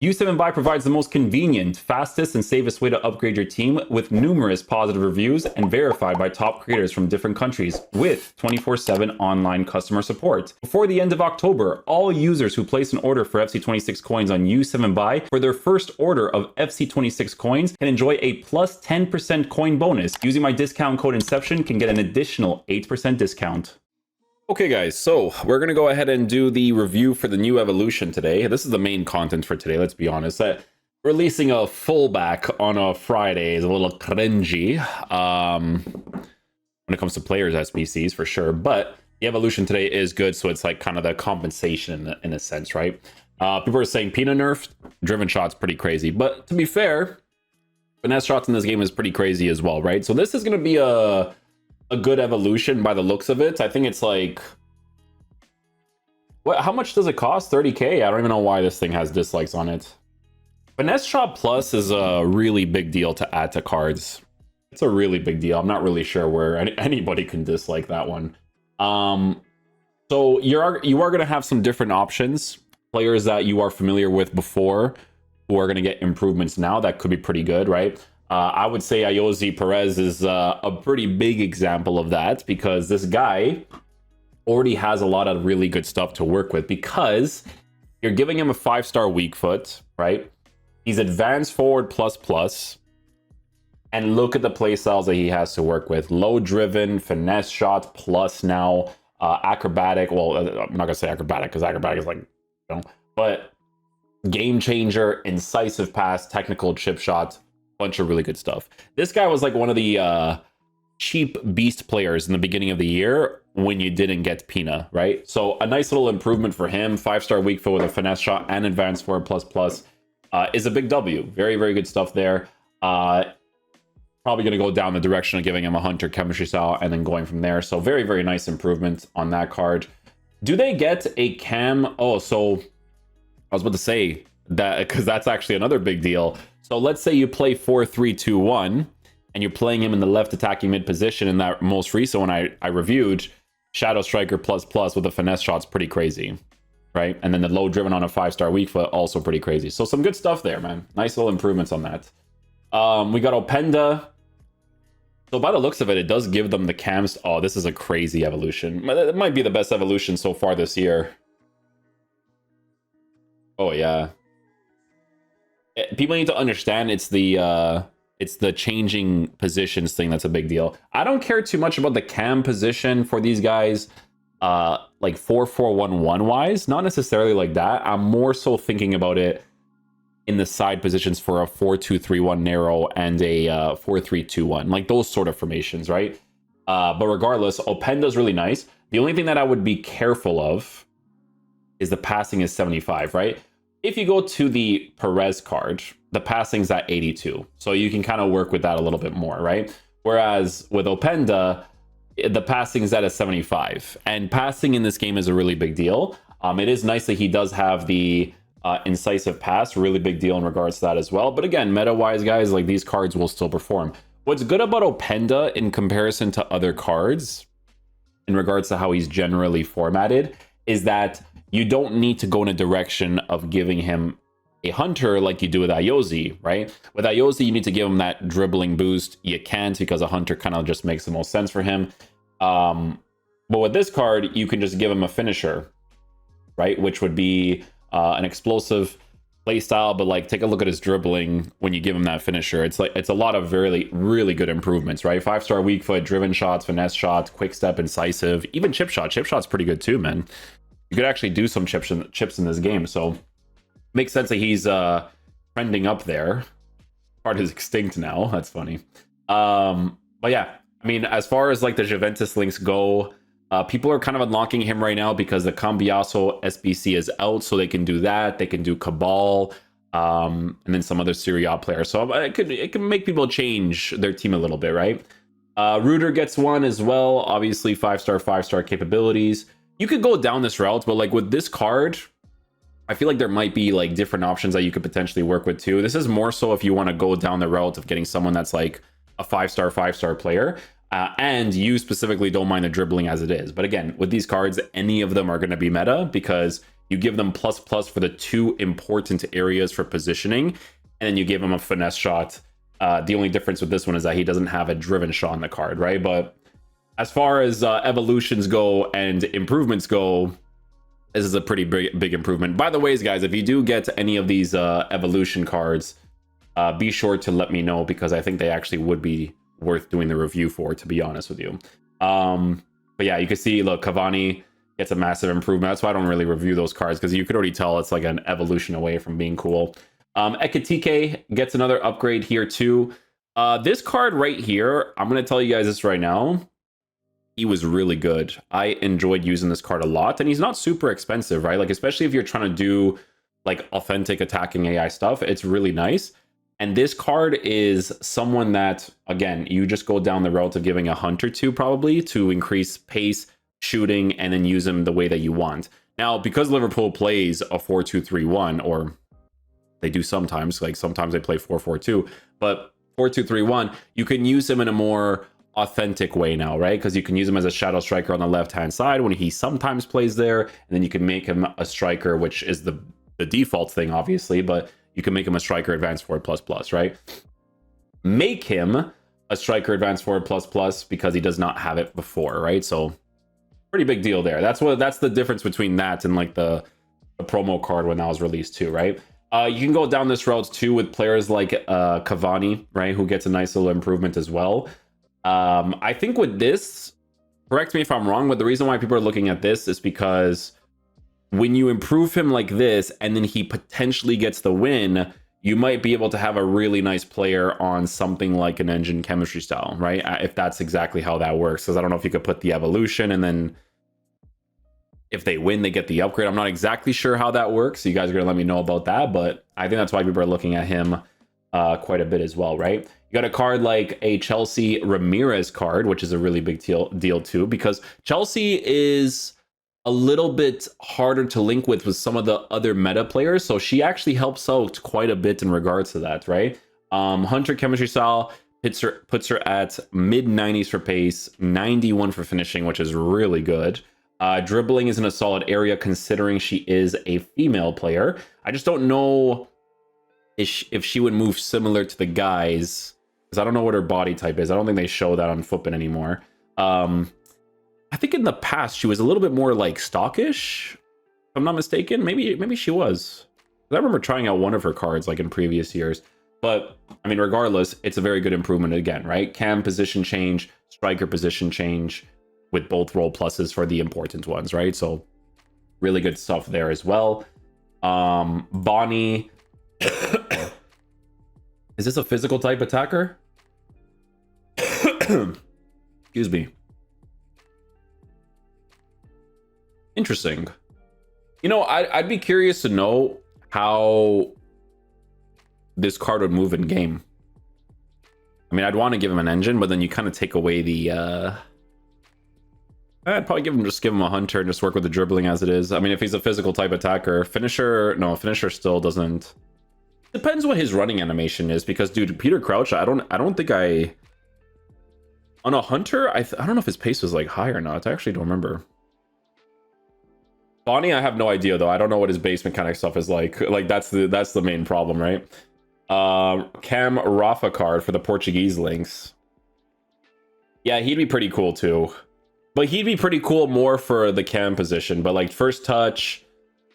U7 Buy provides the most convenient, fastest, and safest way to upgrade your team with numerous positive reviews and verified by top creators from different countries with 24/7 online customer support. Before the end of October, all users who place an order for FC26 coins on U7 Buy for their first order of FC26 coins can enjoy a plus 10% coin bonus. Using my discount code Inception can get an additional 8% discount. Okay guys, so we're going to go ahead and do the review for the new evolution today. This is the main content for today, let's be honest. Releasing a fullback on a Friday is a little cringy when it comes to players SBCs for sure, but the evolution today is good, so it's like kind of the compensation in a sense, right? People are saying Pina nerfed, driven shots pretty crazy, but to be fair, finesse shots in this game is pretty crazy as well, right? So this is going to be a good evolution by the looks of it. I think it's like, what? How much does it cost? 30k? I don't even know why this thing has dislikes on it. Finesse shot plus is a really big deal to add to cards. It's a really big deal. I'm not really sure where anybody can dislike that one. So you are going to have some different options. Players that you are familiar with before who are going to get improvements now. That could be pretty good, right? I would say Ayoze Perez is a pretty big example of that, because this guy already has a lot of really good stuff to work with, because you're giving him a 5-star weak foot, right? He's advanced forward plus, and look at the play styles that he has to work with. Low driven, finesse shot plus now, acrobatic. Well, I'm not gonna say acrobatic because acrobatic is like, you know, but game changer, incisive pass, technical chip shot. Bunch of really good stuff. This guy was like one of the cheap beast players in the beginning of the year when you didn't get Pina, right? So a nice little improvement for him. 5-star weak foot with a finesse shot and advanced forward plus is a big W. Very, very good stuff there. Probably going to go down the direction of giving him a hunter chemistry style and then going from there. So very, very nice improvement on that card. Do they get a cam? Oh, so I was about to say that, because that's actually another big deal. So let's say you play 4-3-2-1 and you're playing him in the left attacking mid position. In that most recent one I reviewed, Shadow Striker plus with a finesse shot's pretty crazy, right? And then the low driven on a 5-star weak foot, also pretty crazy. So some good stuff there, man. Nice little improvements on that. We got Openda. So by the looks of it, it does give them the cams. Oh, this is a crazy evolution. It might be the best evolution so far this year. Oh yeah. People need to understand it's the changing positions thing that's a big deal. I don't care too much about the cam position for these guys, like 4-4-1-1 wise, not necessarily like that. I'm more so thinking about it in the side positions for a 4-2-3-1 narrow and a 4-3-2-1, like those sort of formations, right? But regardless, Openda's really nice. The only thing that I would be careful of is the passing is 75, right? If you go to the Perez card, the passing's at 82. So you can kind of work with that a little bit more, right? Whereas with Openda, the passing is at a 75. And passing in this game is a really big deal. It is nice that he does have the incisive pass, really big deal in regards to that as well. But again, meta-wise, guys, like these cards will still perform. What's good about Openda in comparison to other cards, in regards to how he's generally formatted, is that you don't need to go in a direction of giving him a hunter like you do with Ayoze, right? With Ayoze, you need to give him that dribbling boost. You can't, because a hunter kind of just makes the most sense for him. But with this card, you can just give him a finisher, right? Which would be an explosive play style, but like take a look at his dribbling when you give him that finisher. It's like, it's a lot of really good improvements, right? 5-star weak foot, driven shots, finesse shots, quick step, incisive, even chip shot. Chip shot's pretty good too, man. You could actually do some chips in this game, so makes sense that he's trending up there. Part is extinct now. That's funny. But yeah, I mean, as far as like the Juventus links go, people are kind of unlocking him right now because the Cambiaso SBC is out, so they can do that. They can do Cabal, and then some other Serie A players. So it can make people change their team a little bit, right? Reuter gets one as well. Obviously, 5-star capabilities. You could go down this route, but like with this card, I feel like there might be like different options that you could potentially work with too. This is more so if you want to go down the route of getting someone that's like a 5-star player, and you specifically don't mind the dribbling as it is. But again, with these cards, any of them are going to be meta, because You give them plus plus for the 2 important areas for positioning, and then you give him a finesse shot. The only difference with this one is that he doesn't have a driven shot on the card, right? But as far as evolutions go and improvements go, this is a pretty big improvement. By the way, guys, if you do get any of these evolution cards, be sure to let me know, because I think they actually would be worth doing the review for, to be honest with you. But yeah, you can see, look, Cavani gets a massive improvement. That's why I don't really review those cards, because you could already tell it's like an evolution away from being cool. Ekitike gets another upgrade here too. This card right here, I'm going to tell you guys this right now. He was really good. I enjoyed using this card a lot, and he's not super expensive, right? Like, especially if you're trying to do like authentic attacking AI stuff, it's really nice. And this card is someone that, again, you just go down the route of giving a hunter to, probably, to increase pace, shooting, and then use him the way that you want. Now, because Liverpool plays a 4-2-3-1, or they do sometimes, like sometimes they play 4-4-2, but 4-2-3-1, you can use him in a more authentic way now, right? Because you can use him as a shadow striker on the left hand side when he sometimes plays there, and then you can make him a striker, which is the default thing, obviously, but you can make him a striker advanced forward plus plus, right? Make him a striker advanced forward plus plus because he does not have it before, right? So pretty big deal there. That's the difference between that and like the promo card when that was released too, right? You can go down this route too with players like Cavani, right, who gets a nice little improvement as well. I think with this, correct me if I'm wrong, but the reason why people are looking at this is because when you improve him like this and then he potentially gets the win, you might be able to have a really nice player on something like an engine chemistry style, right? If that's exactly how that works. Because I don't know if you could put the evolution and then if they win, they get the upgrade. I'm not exactly sure how that works. You guys are going to let me know about that, but I think that's why people are looking at him quite a bit as well, right? You got a card like a Chelsea Ramirez card, which is a really big deal too, because Chelsea is a little bit harder to link with some of the other meta players. So she actually helps out quite a bit in regards to that, right? Hunter chemistry style puts her at mid 90s for pace, 91 for finishing, which is really good. Dribbling is in a solid area considering she is a female player. I just don't know if she would move similar to the guys, because I don't know what her body type is. I don't think they show that on Footbin anymore. I think in the past she was a little bit more like stockish, if I'm not mistaken. Maybe she was. I remember trying out one of her cards like in previous years. But I mean, regardless, it's a very good improvement again, right? Cam position change, striker position change, with both role pluses for the important ones, right? So really good stuff there as well. Bonny. Is this a physical type attacker? Excuse me. Interesting. You know, I'd be curious to know how this card would move in game. I mean, I'd want to give him an engine, but then you kind of take away the... I'd probably just give him a hunter and just work with the dribbling as it is. I mean, if he's a physical type attacker, finisher still doesn't... Depends what his running animation is, because dude, Peter Crouch, I don't think on a hunter, I don't know if his pace was like high or not. I actually don't remember. Bonny, I have no idea though. I don't know what his base mechanic stuff is like. Like that's the main problem, right? Cam Rafa card for the Portuguese links. Yeah, he'd be pretty cool too. But he'd be pretty cool more for the cam position. But like first touch,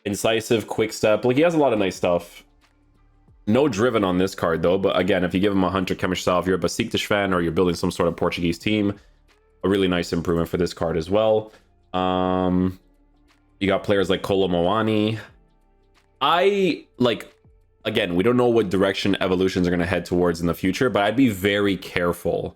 incisive, quick step. Like he has a lot of nice stuff. No driven on this card though. But again, if you give him a hunter chemistry style, if you're a Besiktas fan or you're building some sort of Portuguese team, a really nice improvement for this card as well. You got players like Kolo, Muani. Again, we don't know what direction evolutions are going to head towards in the future, but I'd be very careful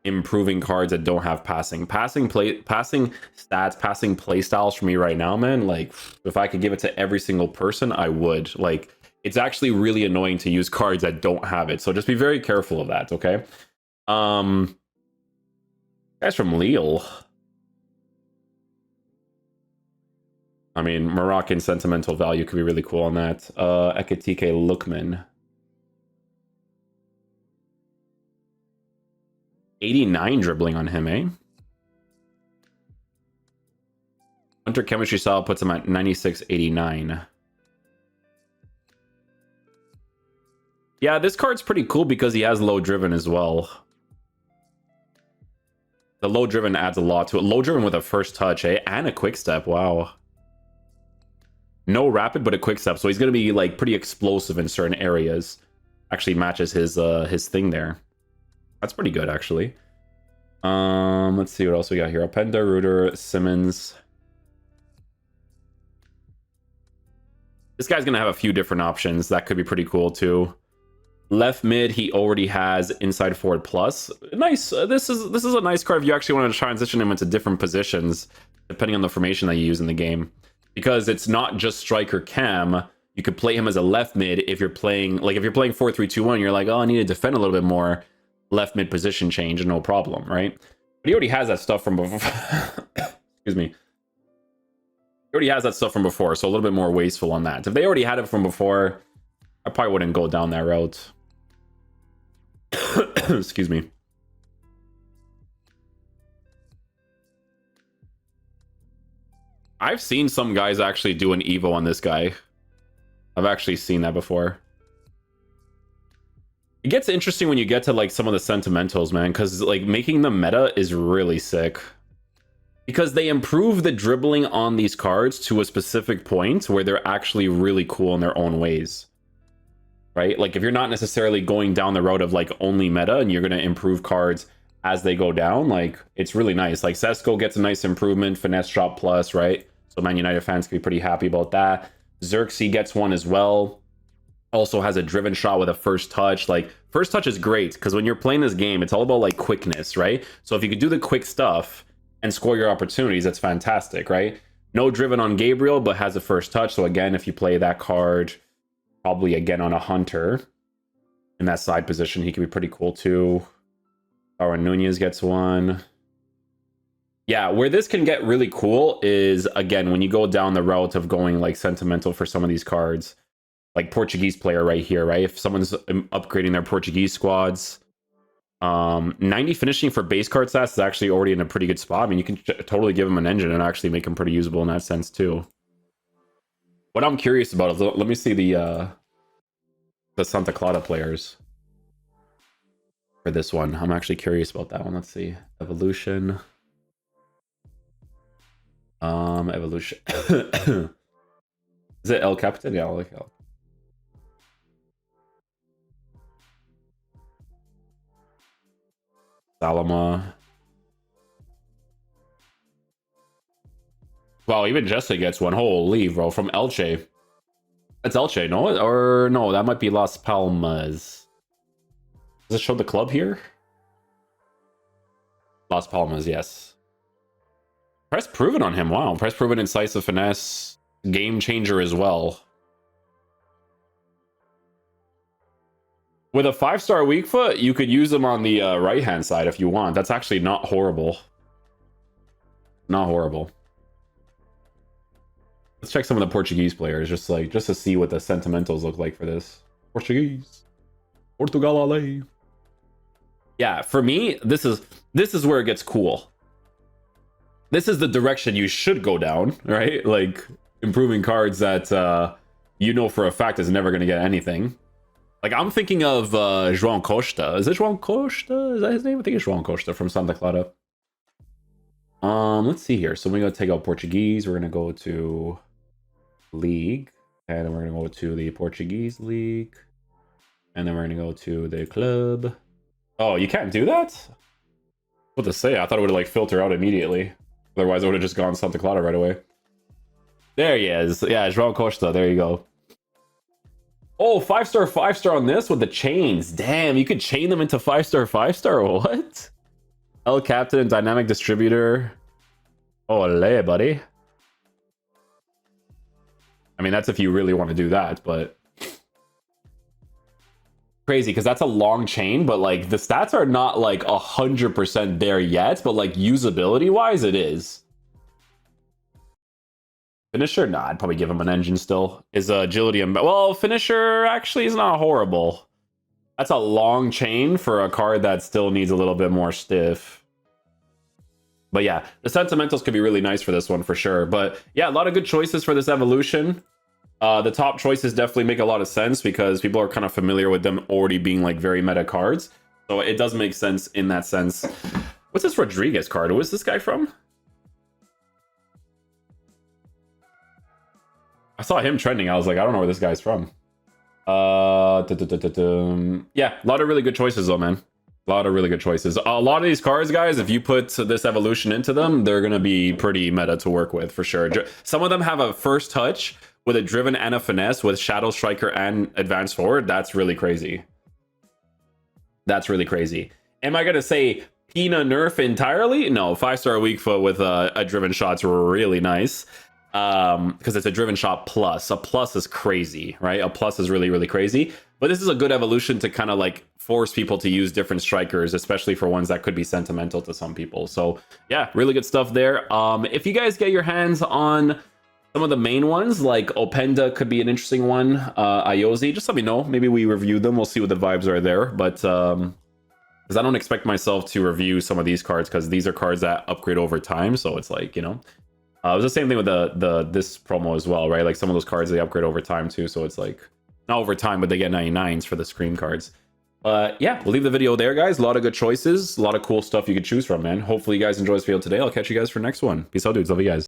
improving cards that don't have passing stats, passing play styles for me right now, man. Like if I could give it to every single person, I would. Like it's actually really annoying to use cards that don't have it, so just be very careful of that, okay? Guys from Lille. I mean, Moroccan sentimental value could be really cool on that. Ekitike Lookman. 89 dribbling on him, eh? Hunter chemistry style puts him at 9689. Yeah, this card's pretty cool because he has low driven as well. The low driven adds a lot to it. Low driven with a first touch, eh? And a quick step. Wow. No rapid, but a quick step. So he's going to be like pretty explosive in certain areas. Actually matches his thing there. That's pretty good, actually. Let's see what else we got here. Openda, Reuter, Simmons. This guy's going to have a few different options. That could be pretty cool, too. Left mid, he already has inside forward plus. Nice. This is a nice card if you actually want to transition him into different positions, depending on the formation that you use in the game. Because it's not just striker cam. You could play him as a left mid if you're playing, like if you're playing 4-3-2-1, you're like, oh, I need to defend a little bit more. Left mid position change, no problem, right? But he already has that stuff from before. Excuse me. He already has that stuff from before, so a little bit more wasteful on that. If they already had it from before, I probably wouldn't go down that route. Excuse me. I've seen some guys actually do an Evo on this guy. I've actually seen that before. It gets interesting when you get to like some of the sentimentals, man, because like making the meta is really sick. Because they improve the dribbling on these cards to a specific point where they're actually really cool in their own ways. Right? Like if you're not necessarily going down the road of like only meta and you're going to improve cards as they go down, like it's really nice. Like Sesko gets a nice improvement, finesse shot plus, right? So Man United fans can be pretty happy about that. Xerxes gets one as well. Also has a driven shot with a first touch. Like first touch is great because when you're playing this game, it's all about like quickness, right? So if you could do the quick stuff and score your opportunities, that's fantastic, right? No driven on Gabriel, but has a first touch. So again, if you play that card, probably again on a Hunter in that side position, he could be pretty cool too. Darwin Nunez gets one. Yeah, where this can get really cool is, again, when you go down the route of going like sentimental for some of these cards, like Portuguese player right here, right? If someone's upgrading their Portuguese squads, 90 finishing for base card stats is actually already in a pretty good spot. I mean, you can totally give him an engine and actually make him pretty usable in that sense too. What I'm curious about is, let me see the Santa Clara players for this one. I'm actually curious about that one. Let's see. Evolution. Evolution. Is it El Capitán? Yeah, I like El. Salama. Wow, even Jesse gets one. Holy, bro. From Elche. That's Elche, no? Or no, that might be Las Palmas. Does it show the club here? Las Palmas, yes. Press proven on him. Wow. Press proven, incisive finesse. Game changer as well. With a 5-star weak foot, you could use him on the right-hand side if you want. That's actually not horrible. Not horrible. Let's check some of the Portuguese players, just to see what the sentimentals look like for this. Portuguese. Portugal Ale. Yeah, for me, this is where it gets cool. This is the direction you should go down, right? Like improving cards that you know for a fact is never going to get anything. Like I'm thinking of João Costa. Is it João Costa? Is that his name? I think it's João Costa from Santa Clara. Let's see here. So we're going to take out Portuguese. We're going to go to League. And then we're going to go to the Portuguese League. And then we're going to go to the club. Oh, you can't do that? What to say? I thought it would like filter out immediately. Otherwise, I would have just gone Santa Clara right away. There he is. Yeah, João Costa. There you go. Oh, 5-star, 5-star on this with the chains. Damn, you could chain them into 5-star, 5-star. What? El Captain, dynamic distributor. Ole, buddy. I mean, that's if you really want to do that, but crazy because that's a long chain, but like the stats are not like 100% there yet, but like usability wise, it is. Finisher? Nah, I'd probably give him an engine still. Is agility and well, finisher actually is not horrible. That's a long chain for a card that still needs a little bit more stiff. But yeah, the sentimentals could be really nice for this one for sure. But yeah, a lot of good choices for this evolution. The top choices definitely make a lot of sense because people are kind of familiar with them already being like very meta cards. So it does make sense in that sense. What's this Rodriguez card? Where's this guy from? I saw him trending. I was like, I don't know where this guy's from. Yeah, a lot of really good choices though, man. A lot of really good choices. A lot of these cards, guys, if you put this evolution into them, they're going to be pretty meta to work with for sure. Some of them have a first touch with a driven and a finesse with Shadow Striker and Advance Forward. That's really crazy. That's really crazy. Am I going to say Pina nerf entirely? No, 5-star weak foot with a driven shot's really nice. Because it's a driven shot plus. A plus is crazy, right? A plus is really, really crazy. But this is a good evolution to kind of like force people to use different strikers, especially for ones that could be sentimental to some people. So yeah, really good stuff there. If you guys get your hands on some of the main ones, like Openda could be an interesting one. Ayoze, just let me know. Maybe we review them. We'll see what the vibes are there. But because I don't expect myself to review some of these cards because these are cards that upgrade over time. So it's like, you know. It was the same thing with this promo as well, right? Like some of those cards, they upgrade over time too. So it's like, not over time, but they get 99s for the Scream cards. Yeah, we'll leave the video there, guys. A lot of good choices. A lot of cool stuff you could choose from, man. Hopefully you guys enjoy this video today. I'll catch you guys for next one. Peace out, dudes. Love you guys.